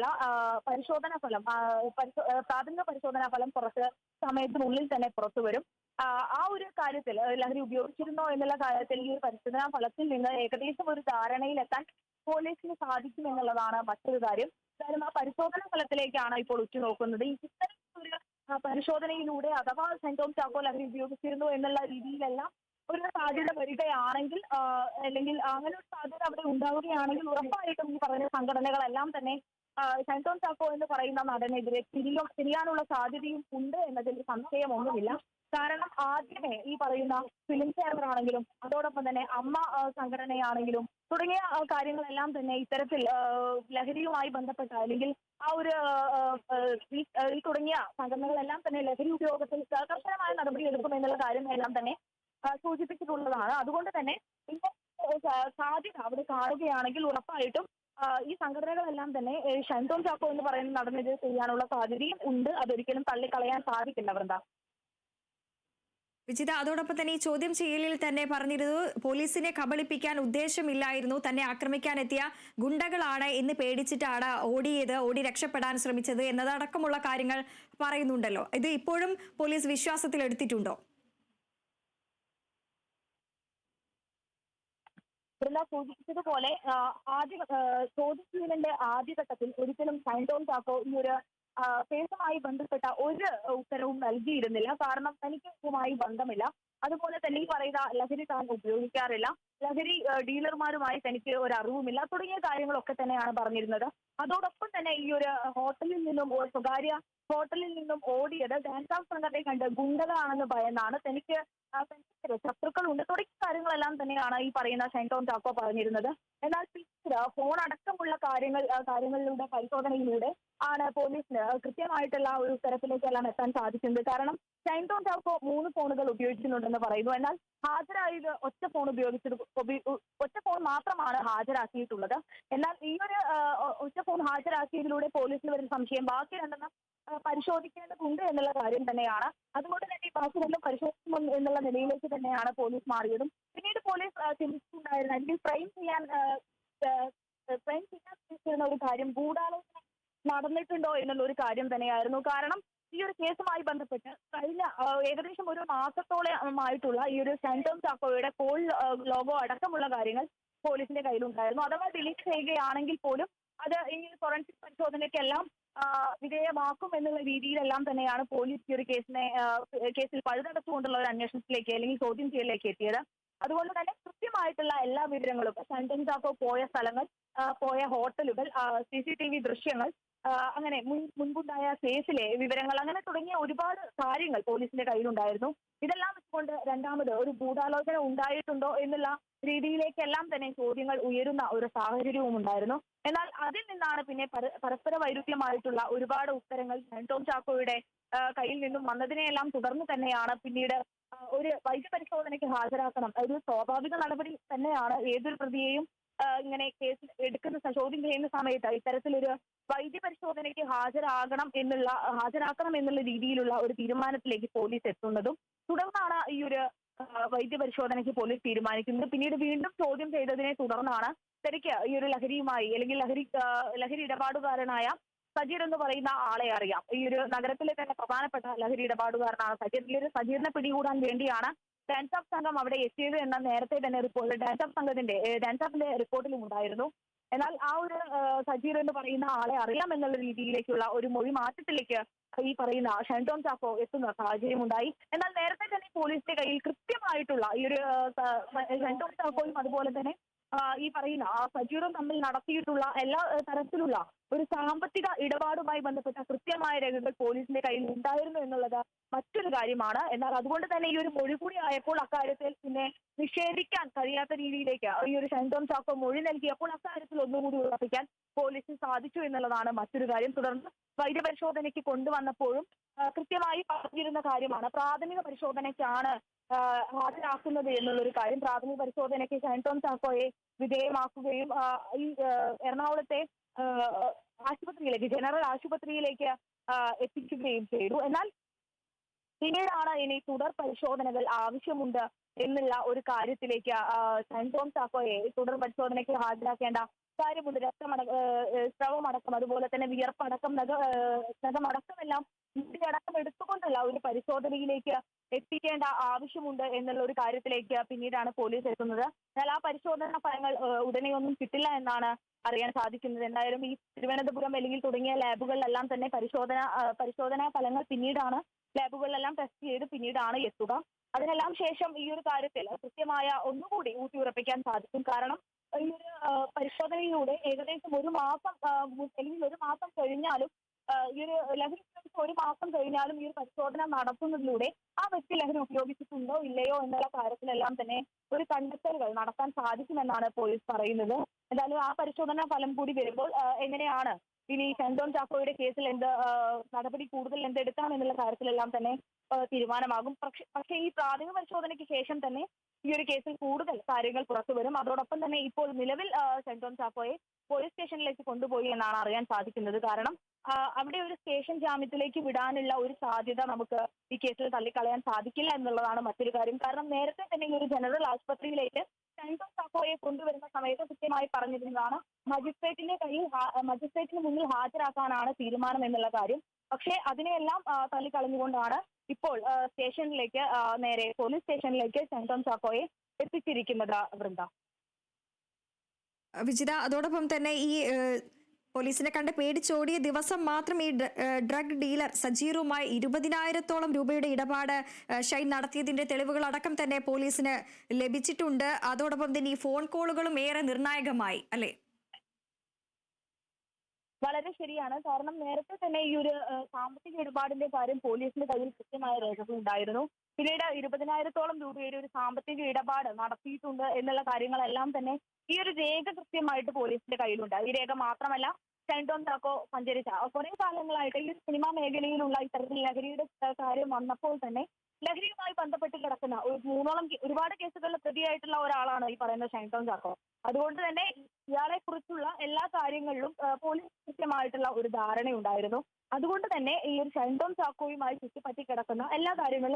രീതിയിലുള്ള പരിശോധനാ ഫലം പ്രാഥമിക പരിശോധനാ ഫലം കുറച്ച് സമയത്തിനുള്ളിൽ തന്നെ പുറത്തു വരും. ആ ഒരു കാര്യത്തിൽ ലഹരി ഉപയോഗിച്ചിരുന്നോ എന്നുള്ള കാര്യത്തിൽ ഈ ഒരു പരിശോധനാ ഫലത്തിൽ നിന്ന് ഏകദേശം ഒരു ധാരണയിലെത്താൻ പോലീസിന് സാധിക്കുമെന്നുള്ളതാണ് മറ്റൊരു കാര്യം. കാരണം ആ പരിശോധനാ ഫലത്തിലേക്കാണ് ഇപ്പോൾ ഉറ്റുനോക്കുന്നത്. ഈ ഇത്തരം ഒരു പരിശോധനയിലൂടെ അഥവാ സെന്റ് തോമസ് ചാക്കോ ലഹരി ഉപയോഗിച്ചിരുന്നു എന്നുള്ള രീതിയിലെല്ലാം ഒരു സാധ്യത വരികയാണെങ്കിൽ അല്ലെങ്കിൽ അങ്ങനെ ഒരു സാധ്യത അവിടെ ഉണ്ടാവുകയാണെങ്കിൽ ഉറപ്പായിട്ടും ഈ പറഞ്ഞ സംഘടനകളെല്ലാം തന്നെ സെന്റ് തോമസ് ചാക്കോ എന്ന് പറയുന്ന നടനെതിരെ തിരിയാനുള്ള സാധ്യതയും ഉണ്ട് എന്നതിൽ സംശയമൊന്നുമില്ല. കാരണം ആദ്യമേ ഈ പറയുന്ന ഫിലിം ചേംബർ ആണെങ്കിലും അതോടൊപ്പം തന്നെ അമ്മ സംഘടനയാണെങ്കിലും തുടങ്ങിയ കാര്യങ്ങളെല്ലാം തന്നെ ഇത്തരത്തിൽ ലഹരിയുമായി ബന്ധപ്പെട്ട അല്ലെങ്കിൽ ആ ഒരു ഈ തുടങ്ങിയ സംഘടനകളെല്ലാം തന്നെ ലഹരി ഉപയോഗത്തിൽ കർശനമായ നടപടി എടുക്കുമെന്നുള്ള കാര്യം എല്ലാം തന്നെ സൂചിപ്പിച്ചിട്ടുള്ളതാണ്. അതുകൊണ്ട് തന്നെ സാധ്യത അവിടെ കാണുകയാണെങ്കിൽ ഉറപ്പായിട്ടും ഈ സംഘടനകളെല്ലാം തന്നെ സെന്റ് തോമസ് ചാക്കോ എന്ന് പറയുന്ന നടനെതിരെ ചെയ്യാനുള്ള സാധ്യതയും ഉണ്ട്. അതൊരിക്കലും തള്ളിക്കളയാൻ സാധിക്കില്ല. വൃന്ദ. വിജിത, അതോടൊപ്പം തന്നെ ഈ ചോദ്യം ചെയ്യലിൽ തന്നെ പറഞ്ഞിരുന്നു പോലീസിനെ കബളിപ്പിക്കാൻ ഉദ്ദേശമില്ലായിരുന്നു, തന്നെ ആക്രമിക്കാനെത്തിയ ഗുണ്ടകളാണ് എന്ന് പേടിച്ചിട്ടാണ് ഓടി രക്ഷപ്പെടാൻ ശ്രമിച്ചത് എന്നതടക്കമുള്ള കാര്യങ്ങൾ പറയുന്നുണ്ടല്ലോ. ഇത് ഇപ്പോഴും പോലീസ് വിശ്വാസത്തിലെടുത്തിട്ടുണ്ടോ? സൂചിപ്പിച്ചതുപോലെ ചോദ്യം ചെയ്യലിന്റെ ആദ്യഘട്ടത്തിൽ ഒരിക്കലും സെന്റ് തോമസ് ചാക്കോ ഈ ഒരു കേസുമായി ബന്ധപ്പെട്ട ഒരു ഉത്തരവും നൽകിയിരുന്നില്ല. കാരണം തനിക്ക് ഇതുമായി ബന്ധമില്ല, അതുപോലെ തന്നെ ഈ പറയുന്ന ലഹരി താൻ ഉപയോഗിക്കാറില്ല, ലഹരി ഡീലർമാരുമായി തനിക്ക് ഒരു അറിവുമില്ല തുടങ്ങിയ കാര്യങ്ങളൊക്കെ തന്നെയാണ് പറഞ്ഞിരുന്നത്. അതോടൊപ്പം തന്നെ ഈ ഒരു ഹോട്ടലിൽ നിന്നും സ്വകാര്യ ഹോട്ടലിൽ നിന്നും ഓടിയത് ഡാൻസ് ഓഫ് സംഘത്തെ കണ്ട് ഗുണ്ടകളാണെന്ന് ഭയന്നാണ്, തനിക്ക് ശത്രുക്കളുണ്ട് തുടങ്ങിയ കാര്യങ്ങളെല്ലാം തന്നെയാണ് ഈ പറയുന്ന സെന്റ് തോമസ് ചാക്കോ പറഞ്ഞിരുന്നത്. എന്നാൽ പിന്നീട് ഫോൺ അടക്കമുള്ള കാര്യങ്ങളിലൂടെ പരിശോധനയിലൂടെ ആണ് പോലീസിന് കൃത്യമായിട്ടുള്ള ഒരു തരത്തിലേക്കെല്ലാം എത്താൻ സാധിക്കുന്നത്. കാരണം സെന്റ് തോമസ് ചാക്കോ 3 ഫോണുകൾ ഉപയോഗിക്കുന്നുണ്ടെന്ന് പറയുന്നു. എന്നാൽ ഹാജരായത് ഒറ്റ ഫോൺ മാത്രമാണ് ഹാജരാക്കിയിട്ടുള്ളത്. എന്നാൽ ഈ ഒരു ഒറ്റ ഫോൺ ഹാജരാക്കിയതിലൂടെ പോലീസിന് വരുന്ന സംശയം ബാക്കി രണ്ടെണ്ണം പരിശോധിക്കേണ്ടതുണ്ട് എന്നുള്ള കാര്യം തന്നെയാണ്. അതുകൊണ്ട് തന്നെ ബാക്കി രണ്ടും പരിശോധിക്കും എന്നുള്ള നിലയിലേക്ക് തന്നെയാണ് പോലീസ് മാറിയതും. പിന്നീട് പോലീസ് ചിന്തിച്ചിട്ടുണ്ടായിരുന്നു അല്ലെങ്കിൽ ഫ്രെയിം ചെയ്യാൻ ഒരു കാര്യം ഗൂഢാലോചന നടന്നിട്ടുണ്ടോ എന്നുള്ള ഒരു കാര്യം തന്നെയായിരുന്നു. കാരണം ഈ ഒരു കേസുമായി ബന്ധപ്പെട്ട് കഴിഞ്ഞ ഏകദേശം ഒരു മാസത്തോളമായിട്ടുള്ള ഈ ഒരു സെന്റ് തോമസ് ചാക്കോയുടെ കോൾ ലോഗോ അടക്കമുള്ള കാര്യങ്ങൾ പോലീസിന്റെ കയ്യിലുണ്ടായിരുന്നു. അഥവാ ഡിലീറ്റ് ചെയ്യുകയാണെങ്കിൽ പോലും അത് ഈ ഫോറൻസിക് പരിശോധനയ്ക്കെല്ലാം വിധേയമാക്കും എന്നുള്ള രീതിയിലെല്ലാം തന്നെയാണ് പോലീസ് ഈ ഒരു കേസിൽ പഴുതടച്ചുകൊണ്ടുള്ള ഒരു അന്വേഷണത്തിലേക്ക് അല്ലെങ്കിൽ ചോദ്യം ചെയ്യലിലേക്ക് എത്തിയത്. അതുകൊണ്ട് തന്നെ കൃത്യമായിട്ടുള്ള എല്ലാ വിവരങ്ങളും സെന്റ് തോമസ് ചാക്കോ പോയ സ്ഥലങ്ങൾ, പോയ ഹോട്ടലുകൾ, CCTV ദൃശ്യങ്ങൾ, അങ്ങനെ മുൻപുണ്ടായ കേസിലെ വിവരങ്ങൾ, അങ്ങനെ തുടങ്ങിയ ഒരുപാട് കാര്യങ്ങൾ പോലീസിന്റെ കയ്യിലുണ്ടായിരുന്നു. ഇതെല്ലാം വെച്ചുകൊണ്ട് രണ്ടാമത് ഒരു ഗൂഢാലോചന ഉണ്ടായിട്ടുണ്ടോ എന്നുള്ള രീതിയിലേക്കെല്ലാം തന്നെ ചോദ്യങ്ങൾ ഉയരുന്ന ഒരു സാഹചര്യവും ഉണ്ടായിരുന്നു. എന്നാൽ അതിൽ നിന്നാണ് പിന്നെ പരസ്പര വൈരുദ്ധ്യമായിട്ടുള്ള ഒരുപാട് ഉത്തരങ്ങൾ സെന്റ് തോമസ് ചാക്കോയുടെ കയ്യിൽ നിന്നും വന്നതിനെയെല്ലാം തുടർന്ന് തന്നെയാണ് പിന്നീട് ഒരു വൈദ്യപരിശോധനയ്ക്ക് ഹാജരാക്കണം. ഒരു സ്വാഭാവിക നടപടി തന്നെയാണ് ഏതൊരു പ്രതിയെയും ഇങ്ങനെ കേസ് ചോദ്യം ചെയ്യുന്ന സമയത്ത് ഇത്തരത്തിലൊരു വൈദ്യപരിശോധനയ്ക്ക് ഹാജരാക്കണം എന്നുള്ള രീതിയിലുള്ള ഒരു തീരുമാനത്തിലേക്ക് പോലീസ് എത്തുന്നതും തുടർന്നാണ് ഈ ഒരു വൈദ്യപരിശോധനയ്ക്ക് പോലീസ് തീരുമാനിക്കുന്നത്. പിന്നീട് വീണ്ടും ചോദ്യം ചെയ്തതിനെ തുടർന്നാണ് ശരിക്ക് ഈ ഒരു ലഹരിയുമായി അല്ലെങ്കിൽ ലഹരി ഇടപാടുകാരനായ സജീർ എന്ന് പറയുന്ന ആളെ അറിയാം. ഈ ഒരു നഗരത്തിലെ തന്നെ പ്രധാനപ്പെട്ട ലഹരി ഇടപാടുകാരനാണ് സജീർ. ഈ ഒരു സജീറിനെ പിടികൂടാൻ വേണ്ടിയാണ് ഡാൻസ് ഓഫ് സംഘം അവിടെ എത്തിയത് എന്ന നേരത്തെ തന്നെ ഡാൻസ് ഓഫിന്റെ റിപ്പോർട്ടിലും ഉണ്ടായിരുന്നു. എന്നാൽ ആ ഒരു സജീർ എന്ന് പറയുന്ന ആളെ അറിയാം എന്നുള്ള രീതിയിലേക്കുള്ള ഒരു മൊഴി മാറ്റത്തിലേക്ക് ഈ പറയുന്ന സെന്റ് തോമസ് ചാക്കോ എത്തുന്ന സാഹചര്യം ഉണ്ടായി. എന്നാൽ നേരത്തെ തന്നെ പോലീസിന്റെ കയ്യിൽ കൃത്യമായിട്ടുള്ള ഈ ഒരു സെന്റ് തോമസ് ചാക്കോയും അതുപോലെ തന്നെ ഈ പറയുന്ന സജീറും തമ്മിൽ നടത്തിയിട്ടുള്ള എല്ലാ തരത്തിലുള്ള ഒരു സാമ്പത്തിക ഇടപാടുമായി ബന്ധപ്പെട്ട കൃത്യമായ രേഖകൾ പോലീസിന്റെ കയ്യിൽ ഉണ്ടായിരുന്നു എന്നുള്ളത് മറ്റൊരു കാര്യമാണ്. എന്നാൽ അതുകൊണ്ട് തന്നെ ഈ ഒരു മൊഴി കൂടി ആയപ്പോൾ അക്കാര്യത്തിൽ പിന്നെ നിഷേധിക്കാൻ കഴിയാത്ത രീതിയിലേക്ക് ഈ ഒരു സെന്റ് തോമസ് ചാക്കോ മൊഴി നൽകിയപ്പോൾ അക്കാര്യത്തിൽ ഒന്നുകൂടി ഉറപ്പിക്കാൻ പോലീസിന് സാധിച്ചു എന്നുള്ളതാണ് മറ്റൊരു കാര്യം. തുടർന്ന് വൈദ്യപരിശോധനയ്ക്ക് കൊണ്ടുവന്നപ്പോഴും കൃത്യമായി പറഞ്ഞിരുന്ന കാര്യമാണ് പ്രാഥമിക പരിശോധനയ്ക്കാണ് ഹാജരാക്കുന്നത് എന്നുള്ളൊരു കാര്യം. പ്രാഥമിക പരിശോധനയ്ക്ക് സെന്റ് തോമസ് ചാക്കോയെ വിധേയമാക്കുകയും ഈ എറണാകുളത്തെ ആശുപത്രിയിലേക്ക് ജനറൽ ആശുപത്രിയിലേക്ക് എത്തിക്കുകയും ചെയ്തു. എന്നാൽ പിന്നീടാണ് ഇനി തുടർ പരിശോധനകൾ ആവശ്യമുണ്ട് എന്നുള്ള ഒരു കാര്യത്തിലേക്ക് സെന്റ് തോമസ് ചാക്കോയെ തുടർ പരിശോധനയ്ക്ക് ഹാജരാക്കേണ്ട കാര്യമുണ്ട്. സ്രവമടക്കം, അതുപോലെ തന്നെ വിയർപ്പടക്കം, നഖമടക്കമെല്ലാം അടക്കം എടുത്തുകൊണ്ടുള്ള ഒരു പരിശോധനയിലേക്ക് എത്തിക്കേണ്ട ആവശ്യമുണ്ട് എന്നുള്ള ഒരു കാര്യത്തിലേക്ക് പിന്നീടാണ് പോലീസ് എത്തുന്നത്. എന്നാൽ ആ പരിശോധനാ ഫലങ്ങൾ ഉടനെയൊന്നും കിട്ടില്ല എന്നാണ് അറിയാൻ സാധിക്കുന്നത്. എന്തായാലും ഈ തിരുവനന്തപുരം അല്ലെങ്കിൽ തുടങ്ങിയ ലാബുകളിലെല്ലാം തന്നെ പരിശോധനാ ഫലങ്ങൾ പിന്നീടാണ് ലാബുകളിലെല്ലാം ടെസ്റ്റ് ചെയ്ത് പിന്നീടാണ് എത്തുക. അതിനെല്ലാം ശേഷം ഈ ഒരു കാര്യത്തിൽ കൃത്യമായ ഒന്നുകൂടി ഊട്ടിയുറപ്പിക്കാൻ സാധിക്കും. കാരണം ഈ ഒരു പരിശോധനയിലൂടെ ഏകദേശം ഒരു മാസം അല്ലെങ്കിൽ ഒരു മാസം കഴിഞ്ഞാലും ഈ ഒരു ലഹരി ഉപയോഗിച്ച് ഒരു മാസം കഴിഞ്ഞാലും ഈ ഒരു പരിശോധന നടത്തുന്നതിലൂടെ ആ വ്യക്തി ലഹരി ഉപയോഗിച്ചിട്ടുണ്ടോ ഇല്ലയോ എന്നുള്ള കാര്യത്തിലെല്ലാം തന്നെ ഒരു കണ്ടെത്തലുകൾ നടത്താൻ സാധിക്കുമെന്നാണ് പോലീസ് പറയുന്നത്. എന്തായാലും ആ പരിശോധനാ ഫലം കൂടി വരുമ്പോൾ എങ്ങനെയാണ് ഇനി ഷൈൻ ചാക്കോയുടെ കേസിൽ നടപടി കൂടുതൽ എന്തെടുക്കാം എന്നുള്ള കാര്യത്തിലെല്ലാം തന്നെ തീരുമാനമാകും. പക്ഷേ ഈ പ്രാഥമിക പരിശോധനയ്ക്ക് ശേഷം തന്നെ ഈ ഒരു കേസിൽ കൂടുതൽ കാര്യങ്ങൾ പുറത്തുവരും. അതോടൊപ്പം തന്നെ ഇപ്പോൾ നിലവിൽ ഷൈൻ ചാക്കോയെ പോലീസ് സ്റ്റേഷനിലേക്ക് കൊണ്ടുപോയി എന്നാണ് അറിയാൻ സാധിക്കുന്നത്. കാരണം അവിടെ ഒരു സ്റ്റേഷൻ ജാമ്യത്തിലേക്ക് വിടാനുള്ള ഒരു സാധ്യത നമുക്ക് ഈ കേസിൽ തള്ളിക്കളയാൻ സാധിക്കില്ല എന്നുള്ളതാണ് മറ്റൊരു കാര്യം. കാരണം നേരത്തെ തന്നെ ഈ ഒരു ജനറൽ ആശുപത്രിയിലേക്ക് ഷൈൻ ചാക്കോയെ കൊണ്ടുവരുന്ന സമയത്ത് കൃത്യമായി പറഞ്ഞിരുന്നതാണ് മജിസ്ട്രേറ്റിന് മുന്നിൽ ഹാജരാക്കാനാണ് തീരുമാനം എന്നുള്ള കാര്യം. പക്ഷേ അതിനെയെല്ലാം തള്ളിക്കളഞ്ഞുകൊണ്ടാണ് ഇപ്പോൾ നേരെ പോലീസ് സ്റ്റേഷനിലേക്ക് ഷൈൻ ചാക്കോയെ എത്തിച്ചിരിക്കുന്നത്. വൃന്ദ, വിജിത, അതോടൊപ്പം തന്നെ ഈ പോലീസിനെ കണ്ട് പേടിച്ചോടിയ ദിവസം മാത്രം ഈ ഡ്രഗ് ഡീലർ സജീറുമായി 20,000-ഓളം രൂപയുടെ ഇടപാട് ഷൈൻ നടത്തിയതിന്റെ തെളിവുകൾ അടക്കം തന്നെ പോലീസിന് ലഭിച്ചിട്ടുണ്ട്. അതോടൊപ്പം തന്നെ ഈ ഫോൺ കോളുകളും ഏറെ നിർണായകമായി, അല്ലേ? വളരെ ശരിയാണ്. കാരണം നേരത്തെ തന്നെ ഈ ഒരു സാമ്പത്തിക ഇടപാടിന്റെ കാര്യം പോലീസിന്റെ കയ്യിൽ കൃത്യമായ രേഖകൾ ഉണ്ടായിരുന്നു. പിന്നീട് 20,000-ഓളം രൂപയുടെ ഒരു സാമ്പത്തിക ഇടപാട് നടത്തിയിട്ടുണ്ട് എന്നുള്ള കാര്യങ്ങളെല്ലാം തന്നെ ഈ ഒരു രേഖ കൃത്യമായിട്ട് പോലീസിന്റെ കയ്യിലുണ്ട്. ഈ രേഖ മാത്രമല്ല, ഷൈൻ ചാക്കോ സഞ്ചരിച്ച കുറെ കാലങ്ങളായിട്ട് ഈ സിനിമാ മേഖലയിലുള്ള ഇത്തരത്തിൽ ലഹരിയുടെ കാര്യം വന്നപ്പോൾ തന്നെ ലഹരിയുമായി ബന്ധപ്പെട്ട് കിടക്കുന്ന ഒരുപാട് കേസുകളിൽ പ്രതിയായിട്ടുള്ള ഒരാളാണ് ഈ പറയുന്ന ഷൈൻ ചാക്കോ. അതുകൊണ്ട് തന്നെ ഇയാളെ കുറിച്ചുള്ള എല്ലാ കാര്യങ്ങളിലും പോലീസ് കൃത്യമായിട്ടുള്ള ഒരു ധാരണയുണ്ടായിരുന്നു. അതുകൊണ്ട് തന്നെ ഈ ഒരു ഷൈൻ ചാക്കോയുമായി ചുറ്റിപ്പറ്റി കിടക്കുന്ന എല്ലാ കാര്യങ്ങളിലും